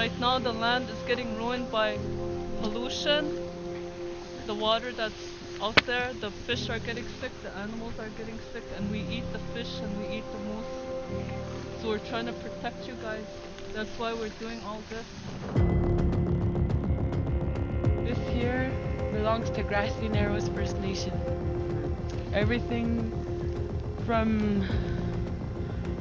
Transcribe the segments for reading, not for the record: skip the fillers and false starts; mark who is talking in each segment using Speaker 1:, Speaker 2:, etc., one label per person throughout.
Speaker 1: Right now the land is getting ruined by pollution, the water that's out there, the fish are getting sick, the animals are getting sick, and we eat the fish and we eat the moose. So we're trying to protect you guys. That's why we're doing all this.
Speaker 2: This here belongs to Grassy Narrows First Nation. Everything from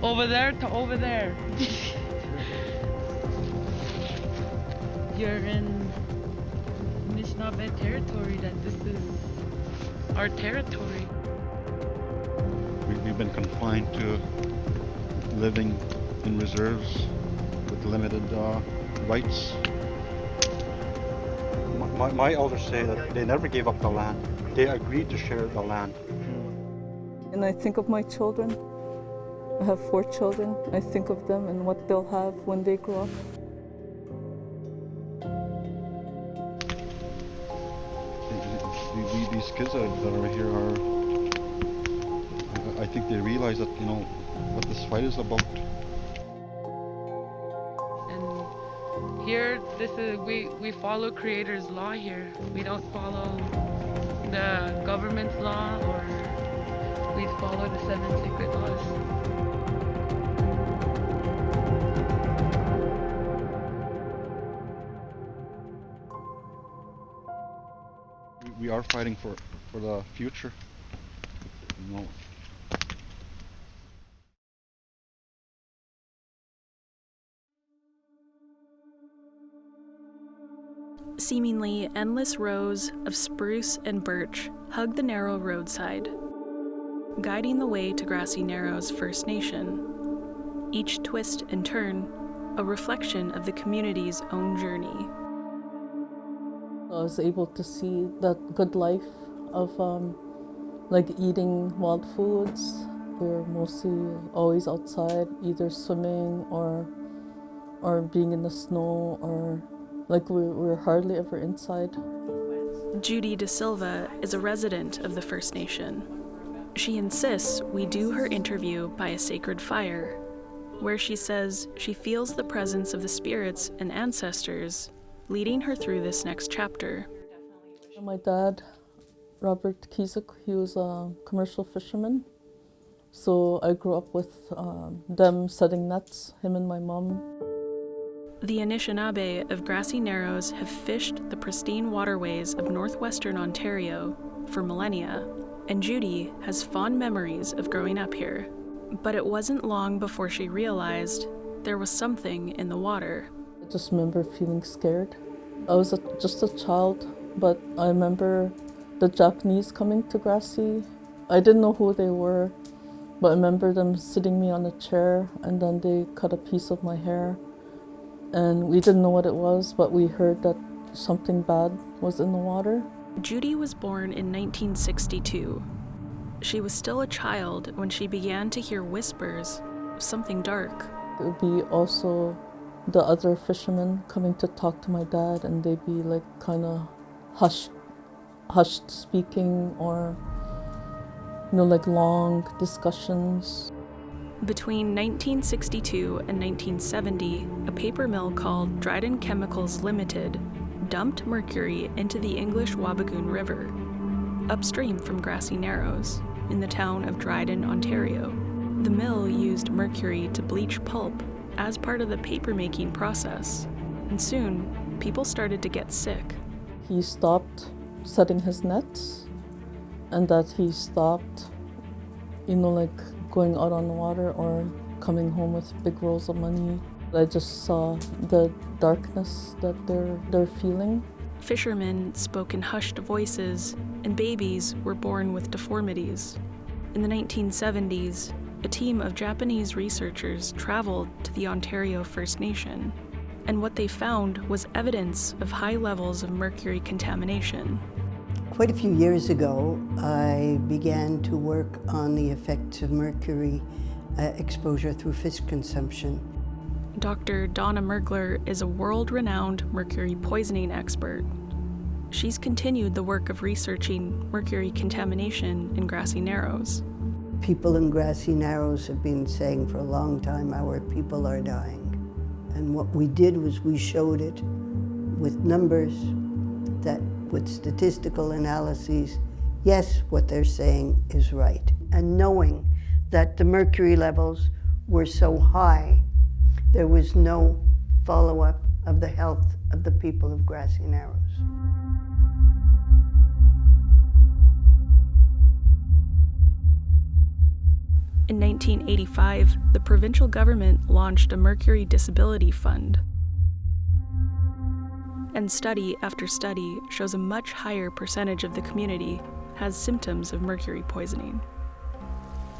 Speaker 2: over there to over there. You're in Anishinaabe territory, that this is our territory.
Speaker 3: We've been confined to living in reserves with limited rights.
Speaker 4: My elders say that they never gave up the land. They agreed to share the land.
Speaker 5: And I think of my children. I have 4 children. I think of them and what they'll have when they grow up.
Speaker 3: These kids that are here I think they realize that, you know, what this fight is about.
Speaker 2: And here, this is we follow Creator's law here. We don't follow the government's law, or we follow the 7 sacred laws.
Speaker 3: We are fighting for the future, you know.
Speaker 6: Seemingly endless rows of spruce and birch hug the narrow roadside, guiding the way to Grassy Narrows First Nation. Each twist and turn, a reflection of the community's own journey.
Speaker 5: I was able to see that good life of like eating wild foods. We were mostly always outside, either swimming or being in the snow, or like we were hardly ever inside.
Speaker 6: Judy De Silva is a resident of the First Nation. She insists we do her interview by a sacred fire, where she says she feels the presence of the spirits and ancestors leading her through this next chapter.
Speaker 5: My dad, Robert Kizuk, he was a commercial fisherman. So I grew up with them setting nets, him and my mom.
Speaker 6: The Anishinaabe of Grassy Narrows have fished the pristine waterways of northwestern Ontario for millennia, and Judy has fond memories of growing up here. But it wasn't long before she realized there was something in the water.
Speaker 5: I just remember feeling scared. I was just a child, but I remember the Japanese coming to Grassy. I didn't know who they were, but I remember them sitting me on a chair, and then they cut a piece of my hair. And we didn't know what it was, but we heard that something bad was in the water.
Speaker 6: Judy was born in 1962. She was still a child when she began to hear whispers of something dark.
Speaker 5: It would be also the other fishermen coming to talk to my dad, and they'd be like kind of hushed speaking, or, you know, like long discussions.
Speaker 6: Between 1962 and 1970, a paper mill called Dryden Chemicals Limited dumped mercury into the English Wabigoon River, upstream from Grassy Narrows, in the town of Dryden, Ontario. The mill used mercury to bleach pulp as part of the paper-making process, and soon, people started to get sick.
Speaker 5: He stopped setting his nets, and that he stopped, you know, like going out on the water or coming home with big rolls of money. I just saw the darkness that they're feeling.
Speaker 6: Fishermen spoke in hushed voices, and babies were born with deformities. In the 1970s, a team of Japanese researchers traveled to the Ontario First Nation, and what they found was evidence of high levels of mercury contamination.
Speaker 7: Quite a few years ago, I began to work on the effects of mercury exposure through fish consumption.
Speaker 6: Dr. Donna Mergler is a world-renowned mercury poisoning expert. She's continued the work of researching mercury contamination in Grassy Narrows.
Speaker 7: People in Grassy Narrows have been saying for a long time our people are dying. And what we did was we showed it with numbers, that with statistical analyses, yes, what they're saying is right. And knowing that the mercury levels were so high, there was no follow-up of the health of the people of Grassy Narrows.
Speaker 6: In 1985, the provincial government launched a Mercury Disability Fund. And study after study shows a much higher percentage of the community has symptoms of mercury poisoning.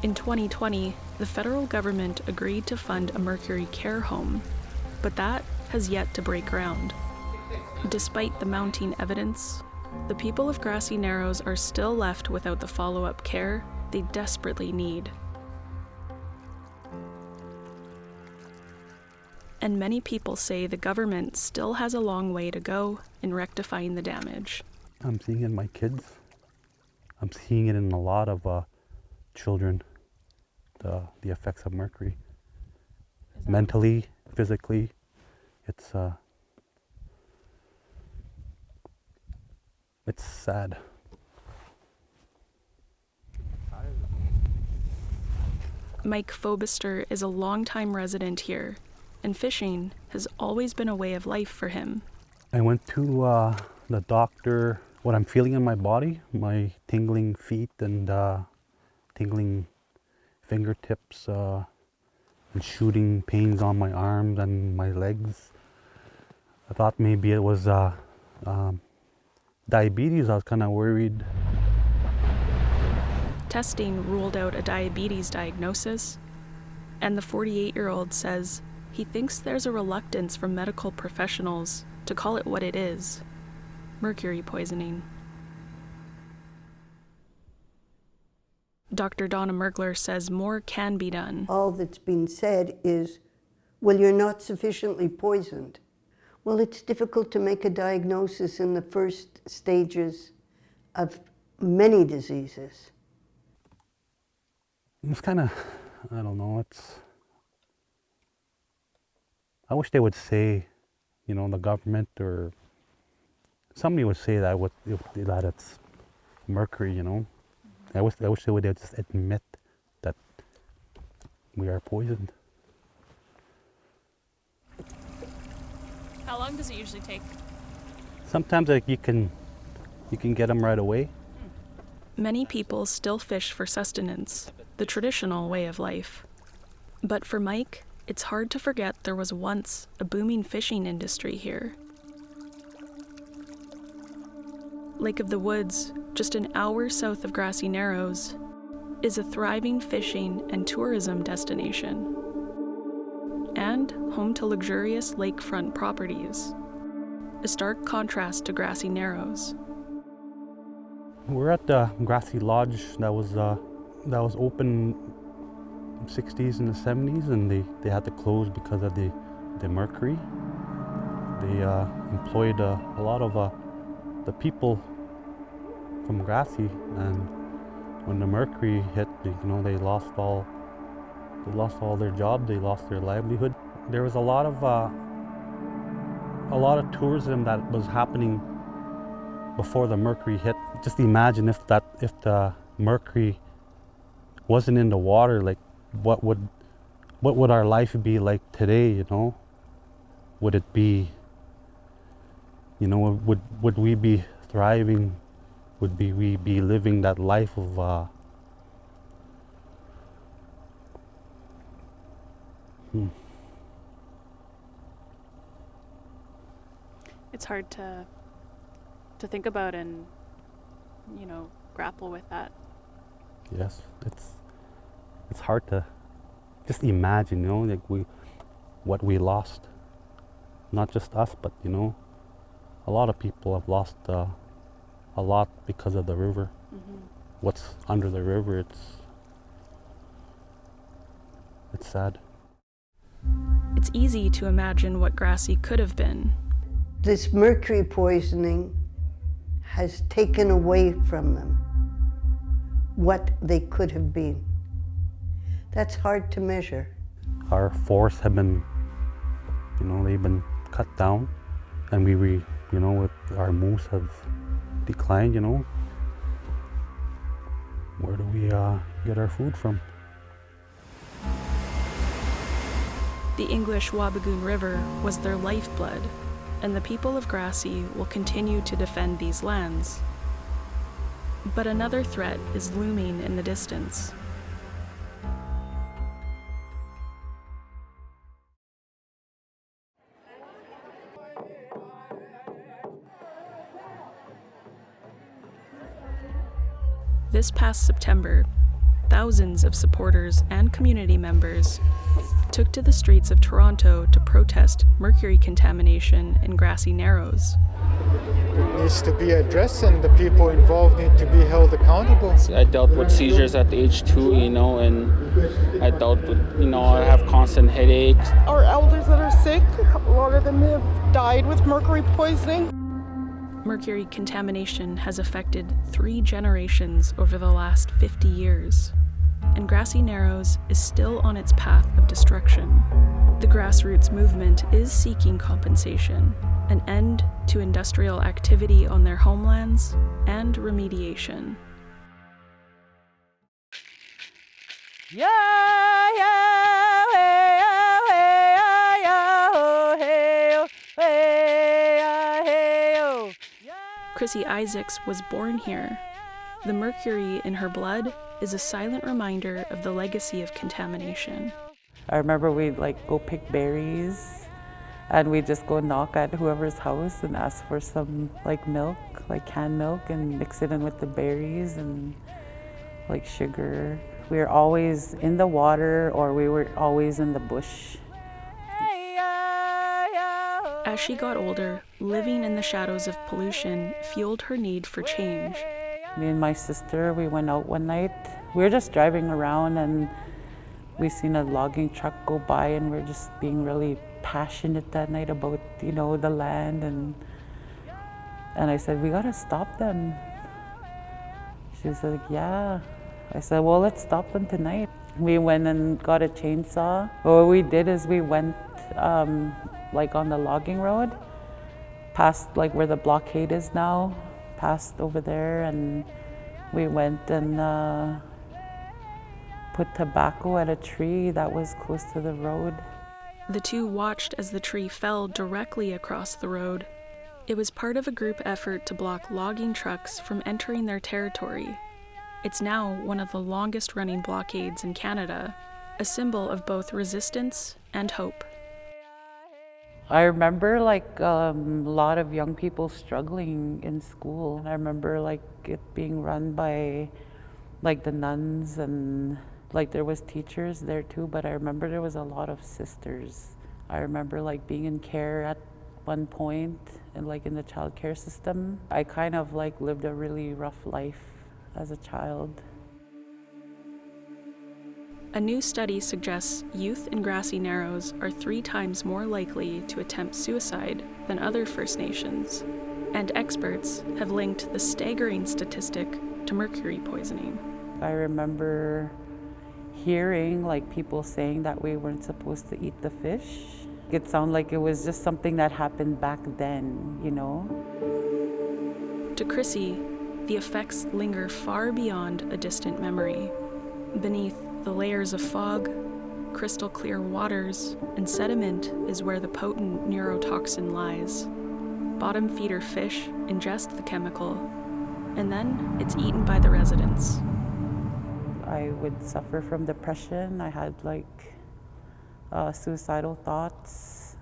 Speaker 6: In 2020, the federal government agreed to fund a mercury care home, but that has yet to break ground. Despite the mounting evidence, the people of Grassy Narrows are still left without the follow-up care they desperately need. And many people say the government still has a long way to go in rectifying the damage.
Speaker 8: I'm seeing it in my kids. I'm seeing it in a lot of children, the effects of mercury. Mentally, physically, it's sad.
Speaker 6: Mike Phobister is a longtime resident here, and fishing has always been a way of life for him.
Speaker 8: I went to the doctor, what I'm feeling in my body, my tingling feet and tingling fingertips and shooting pains on my arms and my legs. I thought maybe it was diabetes. I was kind of worried.
Speaker 6: Testing ruled out a diabetes diagnosis, and the 48-year-old says he thinks there's a reluctance from medical professionals to call it what it is: mercury poisoning. Dr. Donna Mergler says more can be done.
Speaker 7: All that's been said is, well, you're not sufficiently poisoned. Well, it's difficult to make a diagnosis in the first stages of many diseases.
Speaker 8: It's kind of, I don't know, I wish they would say, you know, the government or somebody would say that that it's mercury, you know. I wish they would just admit that we are poisoned.
Speaker 9: How long does it usually take?
Speaker 8: Sometimes you can get them right away.
Speaker 6: Many people still fish for sustenance, the traditional way of life. But for Mike, it's hard to forget there was once a booming fishing industry here. Lake of the Woods, just an hour south of Grassy Narrows, is a thriving fishing and tourism destination, and home to luxurious lakefront properties, a stark contrast to Grassy Narrows.
Speaker 8: We're at the Grassy Lodge that was open in the 60s and the 70s, and they had to close because of the mercury. They employed a lot of the people from Grassy, and when the mercury hit, you know, they lost all their jobs, they lost their livelihood. There was a lot of tourism that was happening before the mercury hit. Just imagine if the mercury wasn't in the water, like what would our life be like today, you know? Would it be, you know, would we be thriving? Would we be living that life of
Speaker 9: It's hard to think about and, you know, grapple with that.
Speaker 8: Yes, it's hard to just imagine, you know, like what we lost. Not just us, but, you know, a lot of people have lost a lot because of the river. Mm-hmm. What's under the river, it's sad.
Speaker 6: It's easy to imagine what Grassy could have been.
Speaker 7: This mercury poisoning has taken away from them what they could have been. That's hard to measure.
Speaker 8: Our forests have been you know, they've been cut down, and you know, with our moose have declined, you know. Where do we get our food from?
Speaker 6: The English Wabigoon River was their lifeblood, and the people of Grassy will continue to defend these lands. But another threat is looming in the distance. This past September, thousands of supporters and community members took to the streets of Toronto to protest mercury contamination in Grassy Narrows.
Speaker 10: It needs to be addressed, and the people involved need to be held accountable.
Speaker 11: I dealt with seizures at age 2, you know, and I dealt with, you know, I have constant headaches.
Speaker 12: Our elders that are sick, a lot of them have died with mercury poisoning.
Speaker 6: Mercury contamination has affected 3 generations over the last 50 years, and Grassy Narrows is still on its path of destruction. The grassroots movement is seeking compensation, an end to industrial activity on their homelands, and remediation. Chrissy Isaacs was born here. The mercury in her blood is a silent reminder of the legacy of contamination.
Speaker 13: I remember we'd go pick berries, and we'd just go knock at whoever's house and ask for some milk, canned milk, and mix it in with the berries and sugar. We were always in the water, or we were always in the bush.
Speaker 6: As she got older, living in the shadows of pollution fueled her need for change.
Speaker 13: Me and my sister, we went out one night. We were just driving around, and we seen a logging truck go by, and we were just being really passionate that night about, the land, and I said, we gotta stop them. She was like, yeah. I said, well, let's stop them tonight. We went and got a chainsaw. What we did is we went on the logging road, past where the blockade is now, passed over there, and we went and put tobacco at a tree that was close to the road.
Speaker 6: The two watched as the tree fell directly across the road. It was part of a group effort to block logging trucks from entering their territory. It's now one of the longest running blockades in Canada, a symbol of both resistance and hope.
Speaker 13: I remember a lot of young people struggling in school. And I remember it being run by the nuns, and there was teachers there too, but I remember there was a lot of sisters. I remember being in care at one point, and in the child care system. I kind of lived a really rough life as a child.
Speaker 6: A new study suggests youth in Grassy Narrows are 3 times more likely to attempt suicide than other First Nations, and experts have linked the staggering statistic to mercury poisoning.
Speaker 13: I remember hearing people saying that we weren't supposed to eat the fish. It sounded like it was just something that happened back then,
Speaker 6: To Chrissy, the effects linger far beyond a distant memory. Beneath the layers of fog, crystal clear waters, and sediment is where the potent neurotoxin lies. Bottom feeder fish ingest the chemical, and then it's eaten by the residents.
Speaker 13: I would suffer from depression. I had suicidal thoughts.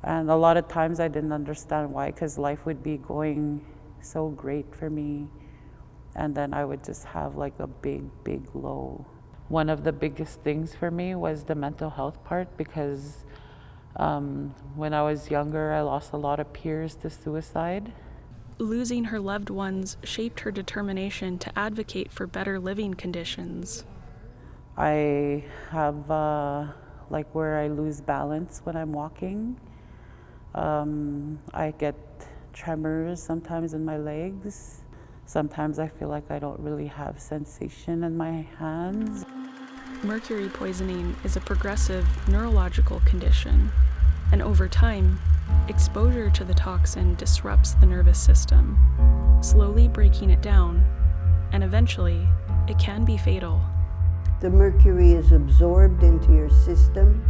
Speaker 13: And a lot of times I didn't understand why, because life would be going so great for me. And then I would just have a big, big low. One of the biggest things for me was the mental health part, because when I was younger, I lost a lot of peers to suicide.
Speaker 6: Losing her loved ones shaped her determination to advocate for better living conditions.
Speaker 13: I have where I lose balance when I'm walking. I get tremors sometimes in my legs. Sometimes I feel like I don't really have sensation in my hands.
Speaker 6: Mercury poisoning is a progressive neurological condition, And over time, exposure to the toxin disrupts the nervous system, slowly breaking it down, and eventually, it can be fatal.
Speaker 7: The mercury is absorbed into your system,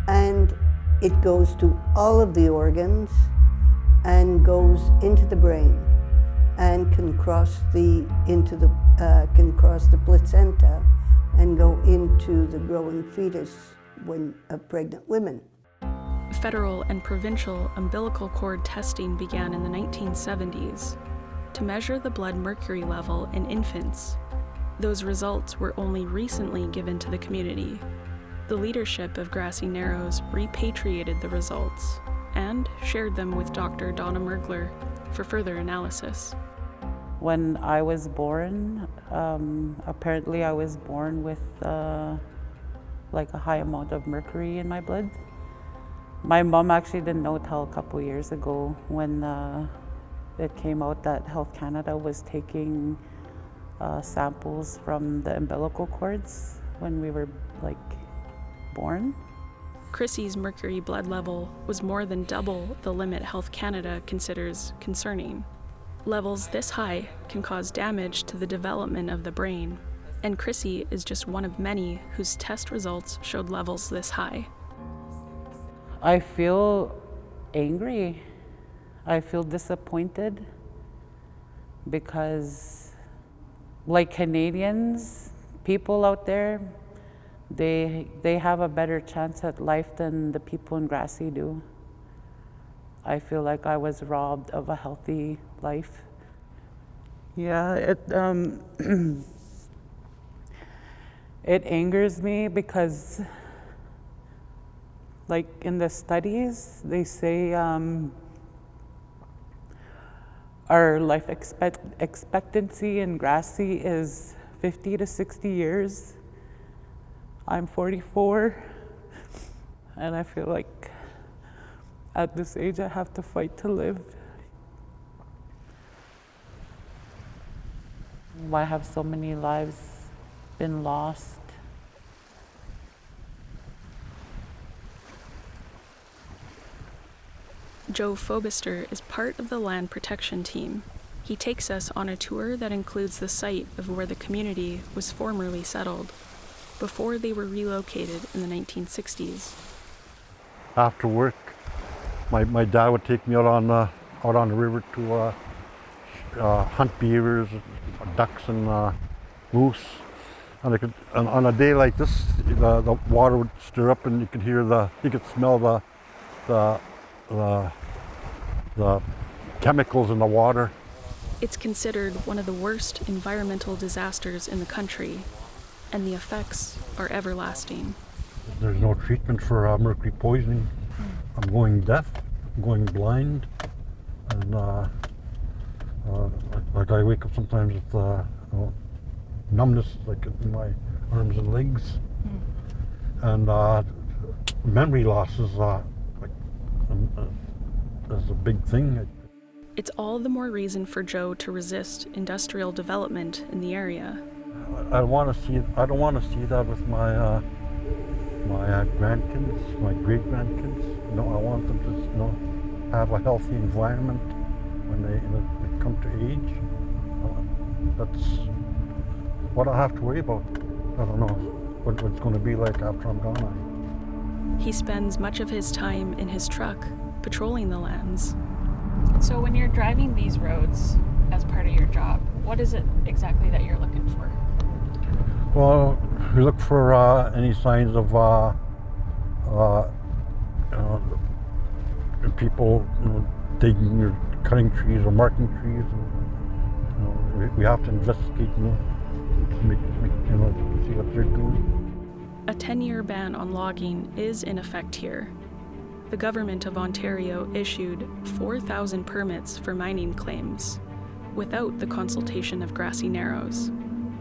Speaker 7: and it goes to all of the organs and goes into the brain and can cross the placenta and go into the growing fetus of pregnant women.
Speaker 6: Federal and provincial umbilical cord testing began in the 1970s to measure the blood mercury level in infants. Those results were only recently given to the community. The leadership of Grassy Narrows repatriated the results and shared them with Dr. Donna Mergler for further analysis.
Speaker 13: When I was born, apparently I was born with like a high amount of mercury in my blood. My mom actually didn't know till a couple years ago when it came out that Health Canada was taking samples from the umbilical cords when we were born.
Speaker 6: Chrissy's mercury blood level was more than double the limit Health Canada considers concerning. Levels this high can cause damage to the development of the brain, and Chrissy is just one of many whose test results showed levels this high.
Speaker 13: I feel angry. I feel disappointed because, like Canadians, people out there, they have a better chance at life than the people in Grassy do. I feel like I was robbed of a healthy life. Yeah, it angers me because, like in the studies, they say our life expectancy in Grassy is 50 to 60 years. I'm 44, and I feel like at this age I have to fight to live. Why have so many lives been lost?
Speaker 6: Joe Phobister is part of the land protection team. He takes us on a tour that includes the site of where the community was formerly settled, before they were relocated in the 1960s.
Speaker 4: After work, my dad would take me out on the river to hunt beavers, ducks, and moose. And on a day like this, the water would stir up, and you could smell the chemicals in the water.
Speaker 6: It's considered one of the worst environmental disasters in the country, and the effects are everlasting.
Speaker 4: There's no treatment for mercury poisoning. I'm going deaf, I'm going blind, and like I wake up sometimes with numbness, like in my arms and legs, and memory loss is a big thing.
Speaker 6: It's all the more reason for Joe to resist industrial development in the area.
Speaker 4: I don't want to see that with my grandkids, my great grandkids. No, I want them to have a healthy environment when they come to age. That's what I have to worry about. I don't know what it's going to be like after I'm gone.
Speaker 6: He spends much of his time in his truck patrolling the lands.
Speaker 9: So when you're driving these roads as part of your job, what is it exactly that you're looking for?
Speaker 4: Well, we look for any signs of people digging or cutting trees or marking trees. And, we have to investigate, to see what they're doing.
Speaker 6: A 10-year ban on logging is in effect here. The government of Ontario issued 4,000 permits for mining claims, without the consultation of Grassy Narrows.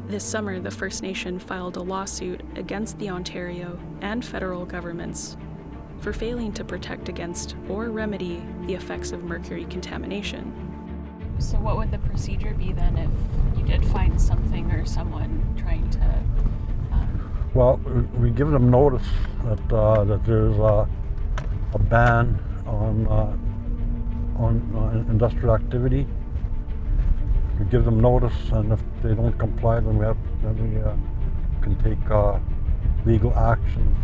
Speaker 6: This summer, the First Nation filed a lawsuit against the Ontario and federal governments for failing to protect against or remedy the effects of mercury contamination.
Speaker 9: So what would the procedure be then if you did find something or someone trying to...
Speaker 4: Well, we give them notice that there's a ban on industrial activity. We give them notice, and if they don't comply, then we can take legal action.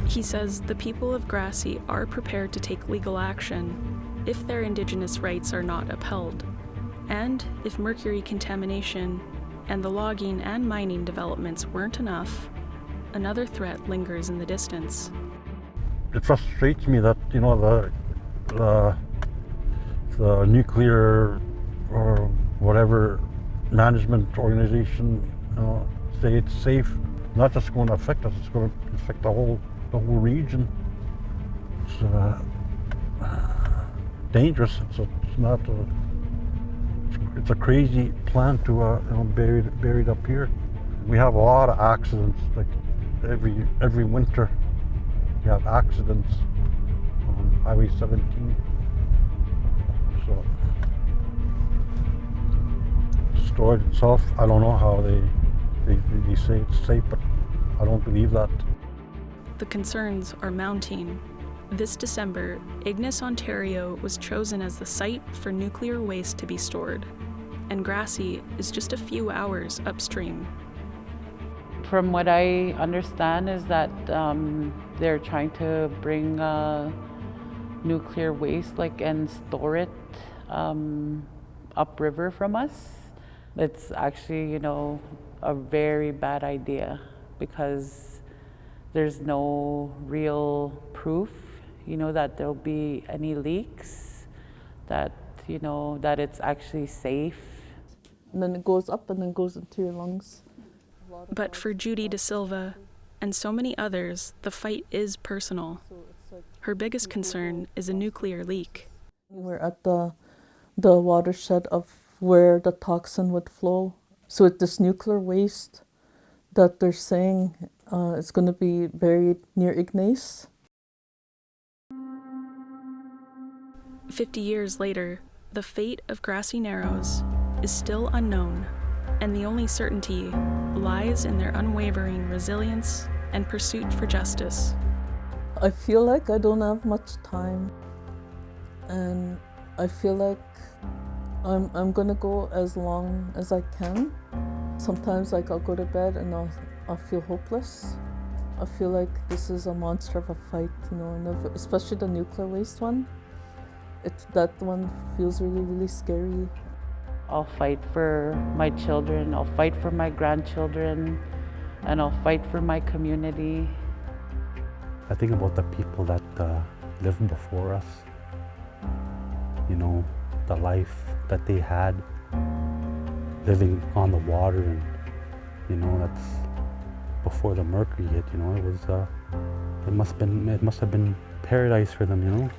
Speaker 6: He says the people of Grassy are prepared to take legal action if their Indigenous rights are not upheld, and if mercury contamination and the logging and mining developments weren't enough, another threat lingers in the distance.
Speaker 4: It frustrates me that, you know, the nuclear or whatever management organization say it's safe. Not just going to affect us, it's going to affect the whole region. It's dangerous. It's a crazy plan to buried up here. We have a lot of accidents. Like every winter, we have accidents on Highway 17. So storage itself, I don't know how they say it's safe, but I don't believe that.
Speaker 6: The concerns are mounting. This December, Ignis, Ontario was chosen as the site for nuclear waste to be stored, and Grassy is just a few hours upstream.
Speaker 13: From what I understand is that they're trying to bring nuclear waste and store it upriver from us. It's actually, a very bad idea because there's no real proof, that there'll be any leaks, that, that it's actually safe.
Speaker 5: And then it goes up and then goes into your lungs.
Speaker 6: But for Judy De Silva and so many others, the fight is personal. Her biggest concern is a nuclear leak.
Speaker 5: We're at the watershed of where the toxin would flow. So with this nuclear waste that they're saying it's going to be buried near Ignace.
Speaker 6: 50 years later, the fate of Grassy Narrows is still unknown, and the only certainty lies in their unwavering resilience and pursuit for justice.
Speaker 5: I feel like I don't have much time, and I feel like I'm gonna go as long as I can. Sometimes I'll go to bed and I'll feel hopeless. I feel like this is a monster of a fight, and especially the nuclear waste one. That one feels really, really scary.
Speaker 13: I'll fight for my children, I'll fight for my grandchildren, and I'll fight for my community.
Speaker 8: I think about the people that lived before us, the life that they had living on the water, and that's before the mercury hit. It must have been paradise for them.